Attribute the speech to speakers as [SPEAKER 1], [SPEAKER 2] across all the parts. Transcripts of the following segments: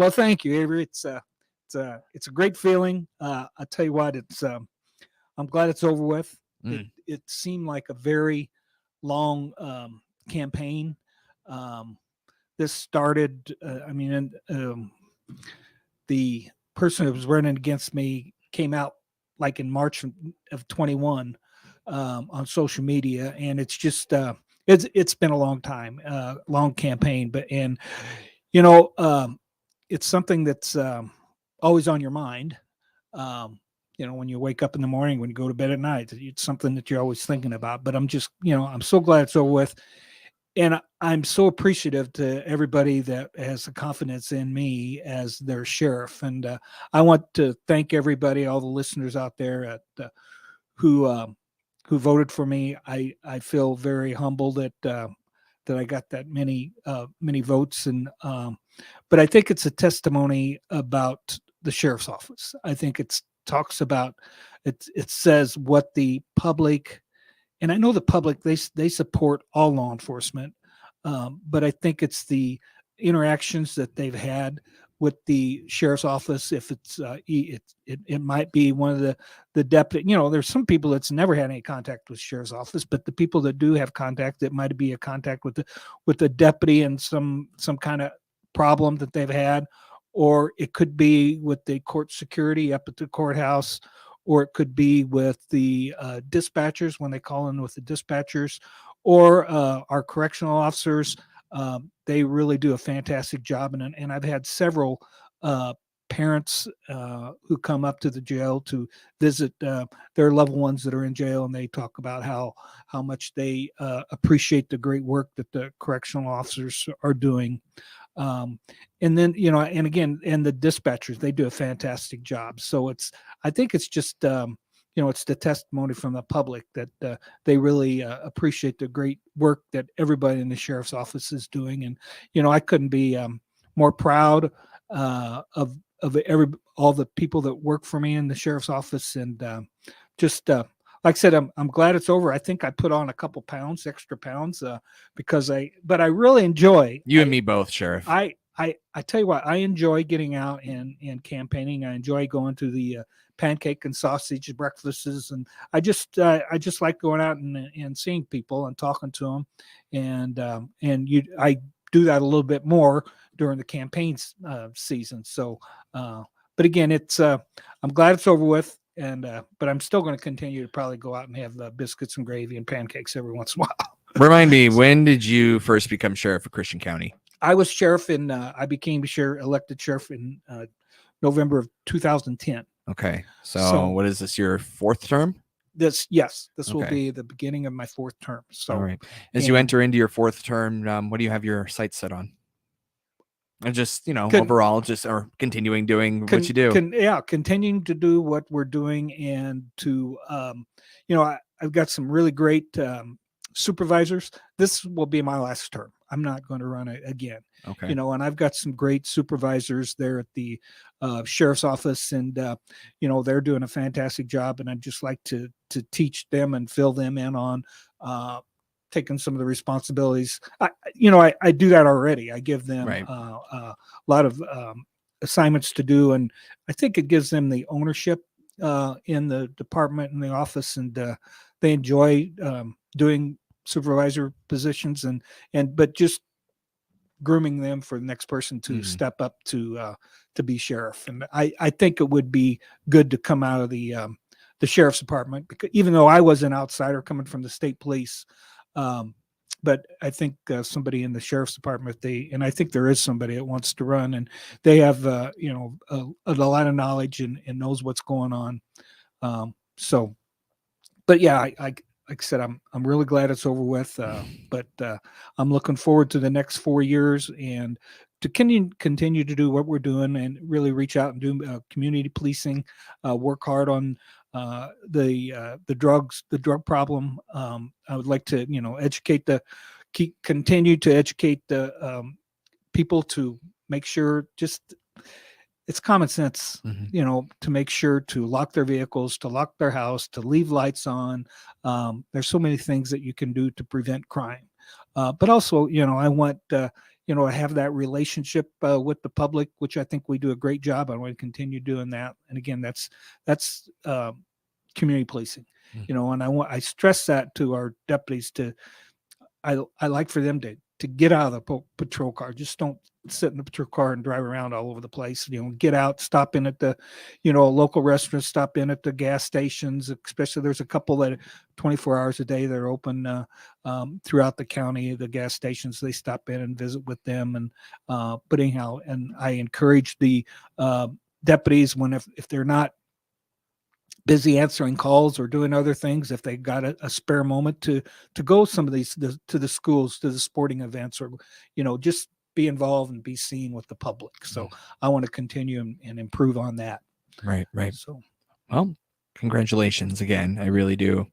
[SPEAKER 1] Well, thank you, Avery. It's a great feeling. I tell you what, I'm glad it's over with. It seemed like a very long campaign. Um, this started. The person who was running against me came out like in March of 21 on social media, and it's just it's been a long time, long campaign, but and you know it's something that's always on your mind. Um, when you wake up in the morning, when you go to bed at night, it's something that you're always thinking about. But I'm just, I'm so glad it's over with. And I'm so appreciative to everybody that has the confidence in me as their sheriff. And I want to thank everybody, all the listeners out there who who voted for me. I feel very humbled that I got that many votes, and but I think it's a testimony about the sheriff's office. I think it talks about it. It says what the public, and I know the public, they support all law enforcement, but I think it's the interactions that they've had with the sheriff's office. If it might be one of the deputy. There's some people that's never had any contact with sheriff's office, but the people that do have contact, it might be a contact with the deputy and some kind of problem that they've had, or it could be with the court security up at the courthouse, or it could be with the dispatchers when they call in with the dispatchers, or our correctional officers. They really do a fantastic job, and I've had several parents who come up to the jail to visit their loved ones that are in jail, and they talk about how much they appreciate the great work that the correctional officers are doing. And then, and again, and the dispatchers, they do a fantastic job. So I think it's just, it's the testimony from the public that they really appreciate the great work that everybody in the sheriff's office is doing. And, I couldn't be more proud of all the people that work for me in the sheriff's office. And just, like I said, I'm glad it's over. I think I put on a couple extra pounds, but I really enjoy
[SPEAKER 2] you and me both, Sheriff.
[SPEAKER 1] I tell you what, I enjoy getting out and campaigning. I enjoy going to the pancake and sausage breakfasts, and I just like going out and seeing people and talking to them, I do that a little bit more during the campaign season. So, but again, I'm glad it's over with. And but I'm still going to continue to probably go out and have biscuits and gravy and pancakes every once in a while.
[SPEAKER 2] Remind me, when did you first become sheriff of Christian County?
[SPEAKER 1] I was sheriff I became elected sheriff in November of 2010.
[SPEAKER 2] Okay, so what is this, your fourth term?
[SPEAKER 1] This will be the beginning of my fourth term. So,
[SPEAKER 2] all right. As you enter into your fourth term, what do you have your sights set on? And just, overall, or continuing doing what you do.
[SPEAKER 1] Continuing to do what we're doing, and to, I've got some really great supervisors. This will be my last term. I'm not going to run it again.
[SPEAKER 2] Okay.
[SPEAKER 1] And I've got some great supervisors there at the sheriff's office, and they're doing a fantastic job. And I'd just like to teach them and fill them in on taking some of the responsibilities. I do that already. I give them a lot of assignments to do, and I think it gives them the ownership in the department and the office, and they enjoy doing supervisor positions, but just grooming them for the next person to step up to be sheriff. And I think it would be good to come out of the sheriff's department, because even though I was an outsider coming from the state police, but I think somebody in the sheriff's department, and I think there is somebody that wants to run, and they have a lot of knowledge and knows what's going on. But yeah, like I said, I'm really glad it's over with. But I'm looking forward to the next 4 years, and to continue to do what we're doing, and really reach out and do community policing, work hard on the drug problem. I would like to, continue to educate the people to make sure, it's common sense, to make sure to lock their vehicles, to lock their house, to leave lights on. There's so many things that you can do to prevent crime. But also, I want, have that relationship with the public, which I think we do a great job. I want to continue doing that. And again, that's community policing, and I stress that to our deputies I like for them to get out of the patrol car. Just don't sit in the patrol car and drive around all over the place. Get out, stop in at the, local restaurants, stop in at the gas stations. Especially there's a couple that 24 hours a day they're open throughout the county. The gas stations, they stop in and visit with them. And but anyhow, and I encourage the deputies if they're not busy answering calls or doing other things, if they got a spare moment to go some of these to the schools, to the sporting events, or just be involved and be seen with the public. So I want to continue and improve on that.
[SPEAKER 2] Right.
[SPEAKER 1] So,
[SPEAKER 2] well, congratulations again. I really do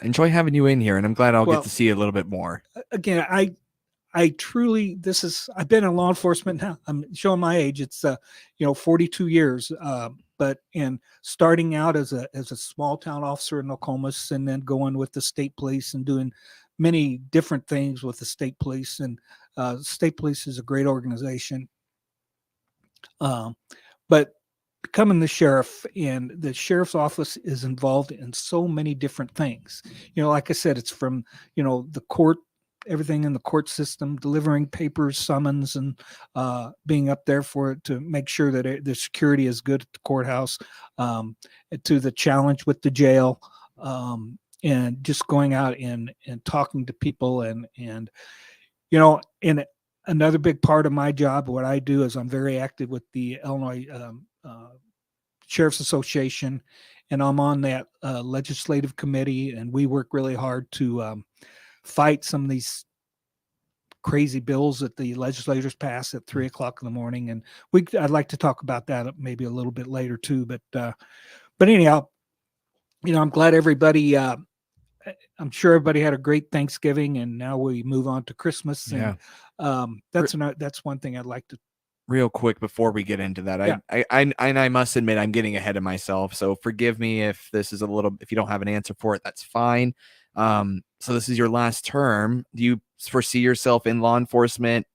[SPEAKER 2] enjoy having you in here, and I'm glad I'll get to see you a little bit more.
[SPEAKER 1] Again, I truly, I've been in law enforcement now. I'm showing my age. It's 42 years. But starting out as a small town officer in Nokomis, and then going with the state police and doing many different things with the state police. And state police is a great organization. But becoming the sheriff, and the sheriff's office is involved in so many different things. Like I said, it's from, the court, everything in the court system, delivering papers, summons, and being up there to make sure that the security is good at the courthouse, to the challenge with the jail, and just going out and talking to people. And another big part of my job, what I do is I'm very active with the Illinois Sheriff's Association, and I'm on that legislative committee, and we work really hard to fight some of these crazy bills that the legislators pass at 3:00 in the morning. And I'd like to talk about that maybe a little bit later too. But anyhow, I'm glad everybody, I'm sure everybody had a great Thanksgiving, and now we move on to Christmas.
[SPEAKER 2] Yeah.
[SPEAKER 1] And that's one thing I'd like to.
[SPEAKER 2] Real quick before we get into that, yeah. I must admit I'm getting ahead of myself. So forgive me if this is if you don't have an answer for it, that's fine. So this is your last term. Do you foresee yourself in law enforcement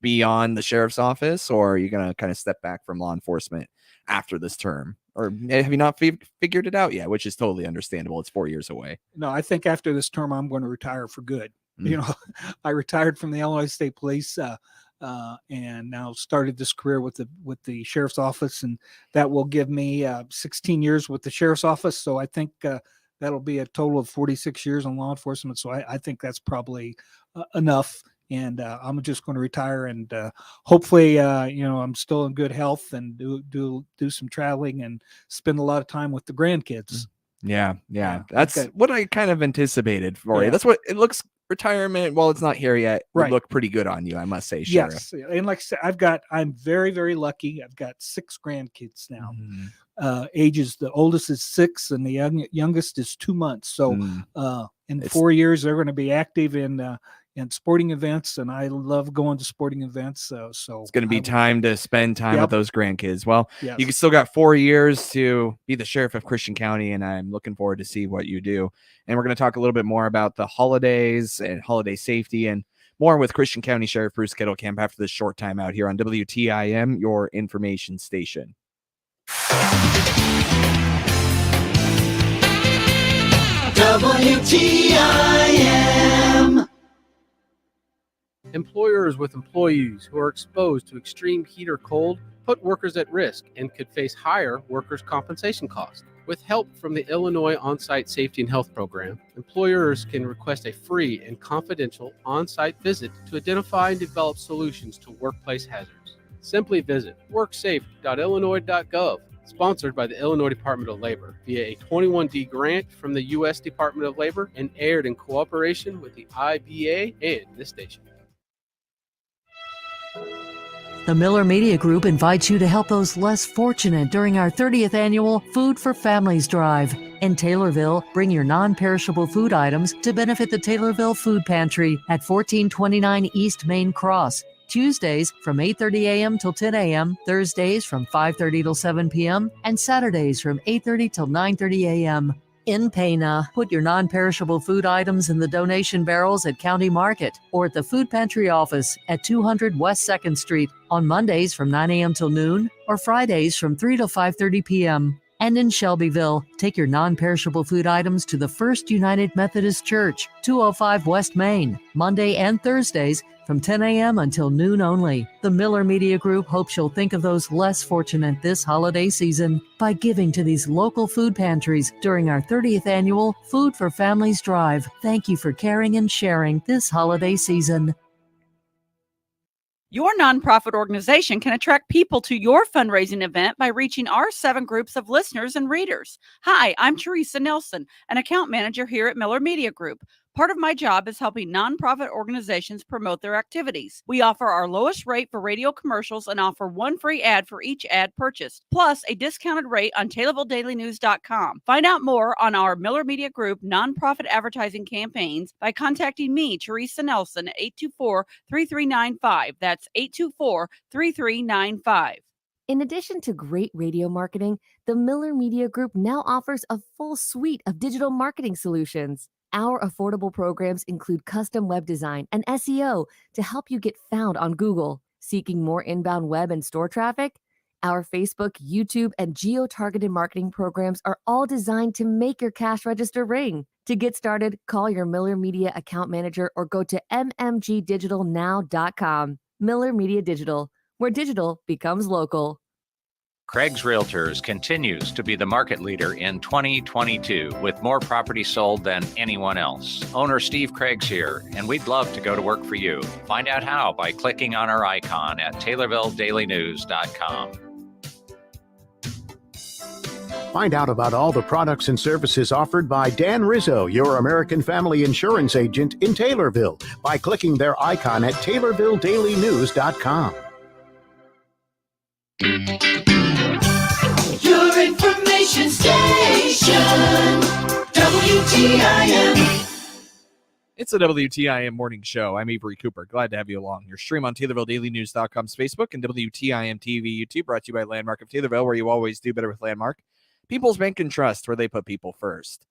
[SPEAKER 2] beyond the sheriff's office, or are you going to kind of step back from law enforcement after this term? Or have you not figured it out yet, which is totally understandable. It's 4 years away.
[SPEAKER 1] No, I think after this term, I'm going to retire for good. I retired from the Illinois State Police, and now started this career with the sheriff's office, and that will give me 16 years with the sheriff's office. So I think that'll be a total of 46 years in law enforcement. So I think that's probably enough. And I'm just going to retire, and hopefully, I'm still in good health, and do some traveling and spend a lot of time with the grandkids.
[SPEAKER 2] Yeah. That's what I kind of anticipated for you. That's what it looks. Retirement, well, it's not here yet. Right. Look pretty good on you, I must say, Sheriff.
[SPEAKER 1] Yes, and like I said, I'm very, very lucky. I've got 6 grandkids now. Ages, the oldest is 6, and the youngest is 2 months. So in 4 years, they're going to be active in sporting events, and I love going to sporting events. So
[SPEAKER 2] it's going to be time to spend time with those grandkids. Well, you still got 4 years to be the sheriff of Christian County, and I'm looking forward to see what you do. And we're going to talk a little bit more about the holidays and holiday safety and more with Christian County Sheriff Bruce Kettlecamp after this short time out here on WTIM, your information station.
[SPEAKER 3] WTIM. Employers with employees who are exposed to extreme heat or cold put workers at risk and could face higher workers' compensation costs. With help from the Illinois On-Site Safety and Health Program, employers can request a free and confidential on-site visit to identify and develop solutions to workplace hazards. Simply visit worksafe.illinois.gov, sponsored by the Illinois Department of Labor via a 21D grant from the U.S. Department of Labor and aired in cooperation with the IBA and this station.
[SPEAKER 4] The Miller Media Group invites you to help those less fortunate during our 30th annual Food for Families Drive. In Taylorville, bring your non-perishable food items to benefit the Taylorville Food Pantry at 1429 East Main Cross. Tuesdays from 8:30 a.m. till 10 a.m., Thursdays from 5:30 till 7 p.m., and Saturdays from 8:30 till 9:30 a.m. In Pana, put your non-perishable food items in the donation barrels at County Market or at the Food Pantry office at 200 West 2nd Street on Mondays from 9 a.m. till noon or Fridays from 3 to 5:30 p.m. And in Shelbyville, take your non-perishable food items to the First United Methodist Church, 205 West Main, Monday and Thursdays from 10 a.m. until noon only. The Miller Media Group hopes you'll think of those less fortunate this holiday season by giving to these local food pantries during our 30th annual Food for Families Drive. Thank you for caring and sharing this holiday season.
[SPEAKER 5] Your nonprofit organization can attract people to your fundraising event by reaching our 7 groups of listeners and readers. Hi, I'm Teresa Nelson, an account manager here at Miller Media Group. Part of my job is helping nonprofit organizations promote their activities. We offer our lowest rate for radio commercials and offer 1 free ad for each ad purchased, plus a discounted rate on TaylorvilleDailyNews.com. Find out more on our Miller Media Group nonprofit advertising campaigns by contacting me, Teresa Nelson, at 824-3395. That's 824-3395.
[SPEAKER 6] In addition to great radio marketing, the Miller Media Group now offers a full suite of digital marketing solutions. Our affordable programs include custom web design and SEO to help you get found on Google. Seeking more inbound web and store traffic? Our Facebook, YouTube, and geo-targeted marketing programs are all designed to make your cash register ring. To get started, call your Miller Media account manager or go to mmgdigitalnow.com. Miller Media Digital, where digital becomes local.
[SPEAKER 7] Craig's Realtors continues to be the market leader in 2022 with more properties sold than anyone else. Owner Steve Craig's here, and we'd love to go to work for you. Find out how by clicking on our icon at TaylorvilleDailyNews.com.
[SPEAKER 8] Find out about all the products and services offered by Dan Rizzo, your American Family Insurance agent in Taylorville, by clicking their icon at TaylorvilleDailyNews.com.
[SPEAKER 9] Your information station, WTIM.
[SPEAKER 2] It's a WTIM morning show. I'm Avery Cooper. Glad to have you along. Your stream on TaylorvilleDailyNews.com's Facebook and WTIM TV YouTube, brought to you by Landmark of Taylorville, where you always do better with Landmark. People's Bank and Trust, where they put people first.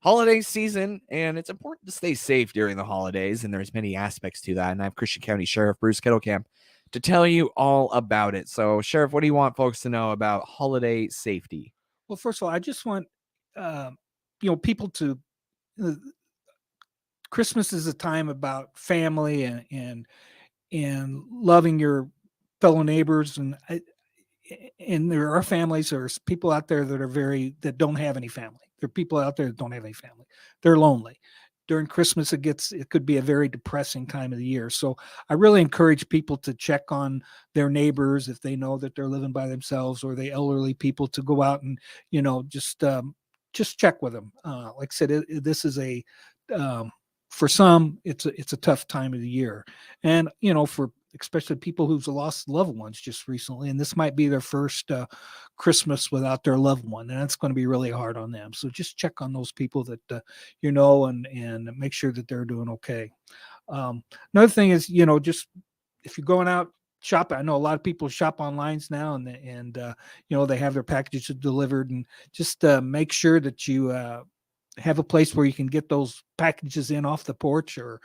[SPEAKER 2] Holiday season, and it's important to stay safe during the holidays, and there's many aspects to that. And I have Christian County Sheriff Bruce Kettlecamp to tell you all about it. So, Sheriff, what do you want folks to know about holiday safety?
[SPEAKER 1] Well, first of all, I just want people to. Christmas is a time about family and loving your fellow neighbors, and there are families, there's people out there that don't have any family. There are people out there that don't have any family. They're lonely. During Christmas, it could be a very depressing time of the year. So I really encourage people to check on their neighbors if they know that they're living by themselves, or the elderly people, to go out and, just check with them. Like I said, this is for some, it's a tough time of the year. And, for especially people who've lost loved ones just recently, and this might be their first Christmas without their loved one, and that's going to be really hard on them. So just check on those people that and make sure that they're doing okay. Another thing is, just if you're going out shopping, I know a lot of people shop online now, and they have their packages delivered, and just make sure that you have a place where you can get those packages in off the porch, or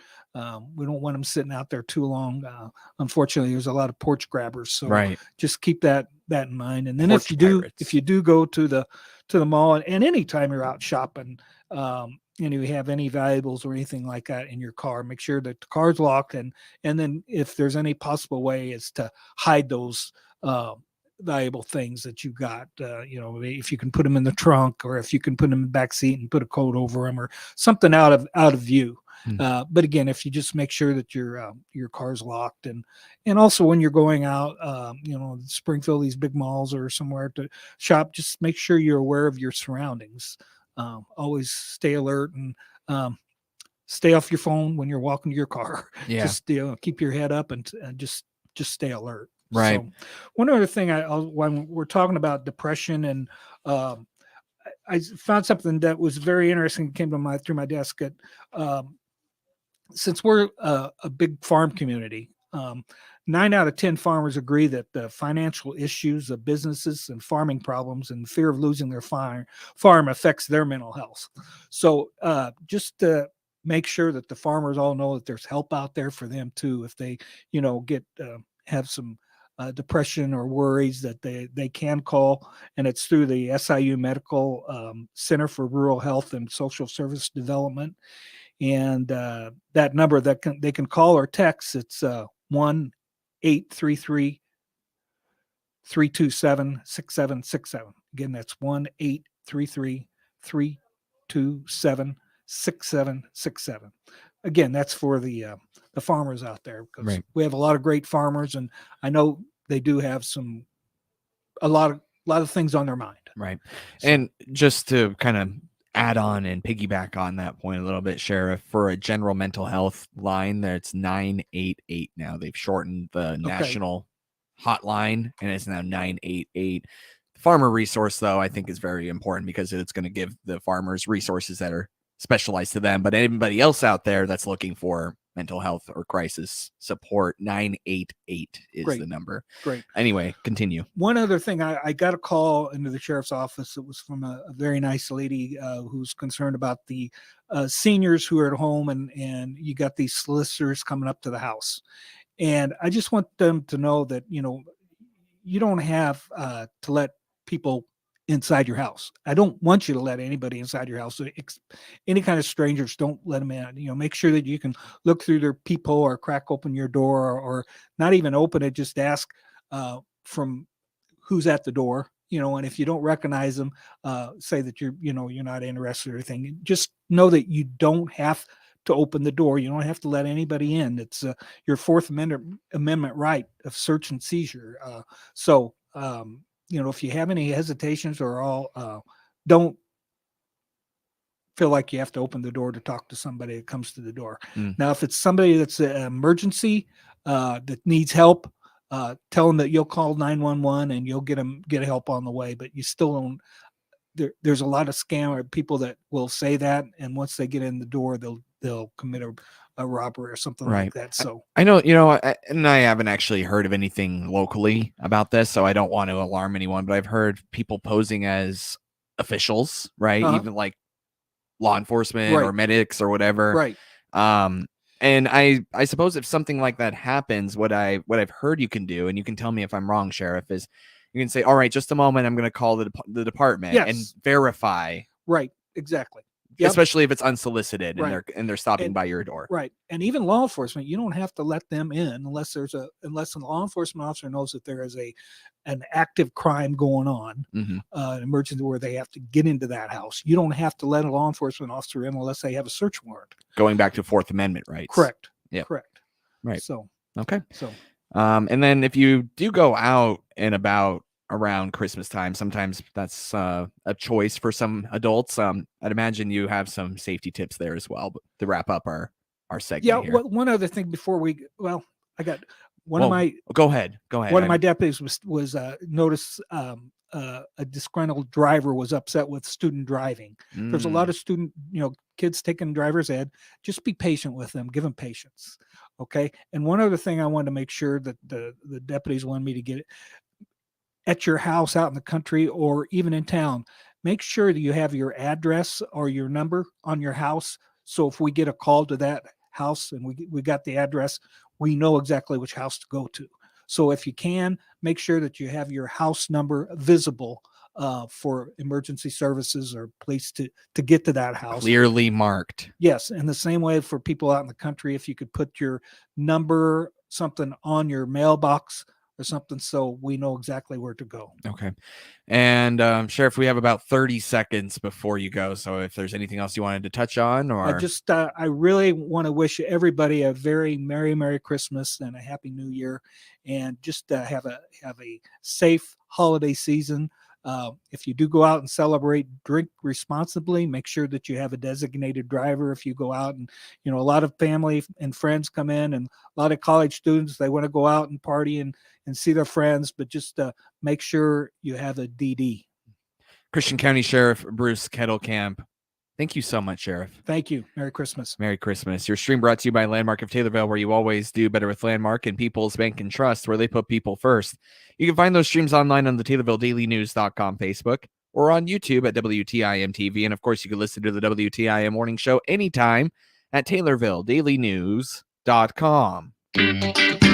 [SPEAKER 1] we don't want them sitting out there too long. Unfortunately, there's a lot of porch grabbers, so just keep that in mind. And then if you do go to the mall, and anytime you're out shopping, and you have any valuables or anything like that in your car, make sure that the car's locked, and then if there's any possible way is to hide those valuable things that you got, if you can put them in the trunk, or if you can put them in the back seat and put a coat over them, or something out of view. But again, if you just make sure that your car's locked, and also when you're going out, Springfield, these big malls or somewhere to shop, just make sure you're aware of your surroundings. Always stay alert, and stay off your phone when you're walking to your car.
[SPEAKER 2] Yeah.
[SPEAKER 1] Just keep your head up and just stay alert.
[SPEAKER 2] Right.
[SPEAKER 1] So, one other thing, when we're talking about depression, and I found something that was very interesting, came to through my desk. Since we're a big farm community, 9 out of 10 farmers agree that the financial issues of businesses and farming problems and fear of losing their farm affects their mental health. So just to make sure that the farmers all know that there's help out there for them too, if they, get have some depression or worries, that they can call, and it's through the SIU Medical Center for Rural Health and Social Service Development. And that number they can call or text, it's 1-833-327-6767. Again, that's 1-833-327-6767. Again, that's for the farmers out there, because
[SPEAKER 2] Right.
[SPEAKER 1] we have a lot of great farmers, and I know they do have a lot of things on their mind.
[SPEAKER 2] Right.
[SPEAKER 1] So-
[SPEAKER 2] And just to kind of add on and piggyback on that point a little bit, Sheriff, for a general mental health line, that's 988 now. They've shortened the national hotline, and it's now 988. The farmer resource, though, I think is very important, because it's going to give the farmers resources that are specialized to them. But anybody else out there that's looking for mental health or crisis support, 988 is
[SPEAKER 1] Great.
[SPEAKER 2] the number.
[SPEAKER 1] Great.
[SPEAKER 2] Anyway, continue.
[SPEAKER 1] One other thing, I got a call into the sheriff's office. It was from a very nice lady who's concerned about the seniors who are at home, and you got these solicitors coming up to the house. And I just want them to know that, you don't have to let people inside your house. I don't want you to let anybody inside your house. So any kind of strangers, don't let them in. Make sure that you can look through their peephole or crack open your door, or not even open it. Just ask from who's at the door, and if you don't recognize them, say that you're not interested or anything. Just know that you don't have to open the door. You don't have to let anybody in. It's your Fourth Amendment right of search and seizure. So if you have any hesitations or all, don't feel like you have to open the door to talk to somebody that comes to the door. Now, if it's somebody that's an emergency that needs help, tell them that you'll call 911 and you'll get help on the way. But you still don't. There's a lot of scammer people that will say that, and once they get in the door, they'll commit a robbery or something like that. So
[SPEAKER 2] I know, and I haven't actually heard of anything locally about this, so I don't want to alarm anyone, but I've heard people posing as officials, right? Even like law enforcement or medics or whatever.
[SPEAKER 1] Right.
[SPEAKER 2] And I suppose if something like that happens, what I've heard you can do, and you can tell me if I'm wrong, Sheriff, is you can say, all right, just a moment, I'm going to call the department and verify.
[SPEAKER 1] Right. Exactly. Yep.
[SPEAKER 2] Especially if it's unsolicited
[SPEAKER 1] Right.
[SPEAKER 2] and they're stopping by your door.
[SPEAKER 1] Right. And even law enforcement, you don't have to let them in unless a law enforcement officer knows that there is an active crime going on, an emergency where they have to get into that house. You don't have to let a law enforcement officer in unless they have a search warrant.
[SPEAKER 2] Going back to Fourth Amendment rights.
[SPEAKER 1] Correct.
[SPEAKER 2] Yeah.
[SPEAKER 1] Correct.
[SPEAKER 2] Right.
[SPEAKER 1] So
[SPEAKER 2] okay.
[SPEAKER 1] So
[SPEAKER 2] and then if you do go out and about around Christmas time, sometimes that's a choice for some adults. I'd imagine you have some safety tips there as well. But to wrap up our segment here.
[SPEAKER 1] One other thing before I got one of my
[SPEAKER 2] go ahead.
[SPEAKER 1] One of my deputies was noticed a disgruntled driver was upset with student driving. There's a lot of kids taking driver's ed. Just be patient with them. Give them patience. Okay. And one other thing I wanted to make sure that the deputies wanted me to get it at your house out in the country or even in town, make sure that you have your address or your number on your house. So if we get a call to that house and we got the address, we know exactly which house to go to. So if you can, make sure that you have your house number visible for emergency services or police to get to that house.
[SPEAKER 2] Clearly marked.
[SPEAKER 1] Yes. And the same way for people out in the country, if you could put your number, something on your mailbox or something, so we know exactly where to go.
[SPEAKER 2] Okay. And Sheriff, we have about 30 seconds before you go. So if there's anything else you wanted to touch on, or
[SPEAKER 1] I really want to wish everybody a very Merry Christmas and a Happy New Year, and just have a safe holiday season. If you do go out and celebrate, drink responsibly. Make sure that you have a designated driver if you go out. And a lot of family and friends come in, and a lot of college students, they want to go out and party and see their friends, but just make sure you have a DD.
[SPEAKER 2] Christian County Sheriff Bruce Kettlecamp, Thank you so much, Sheriff.
[SPEAKER 1] Thank you. Merry Christmas.
[SPEAKER 2] Merry Christmas. Your stream brought to you by Landmark of Taylorville, where you always do better with Landmark and People's Bank and Trust, where they put people first. You can find those streams online on the TaylorvilleDailyNews.com Facebook or on YouTube at WTIM TV. And of course, you can listen to the WTIM Morning Show anytime at TaylorvilleDailyNews.com.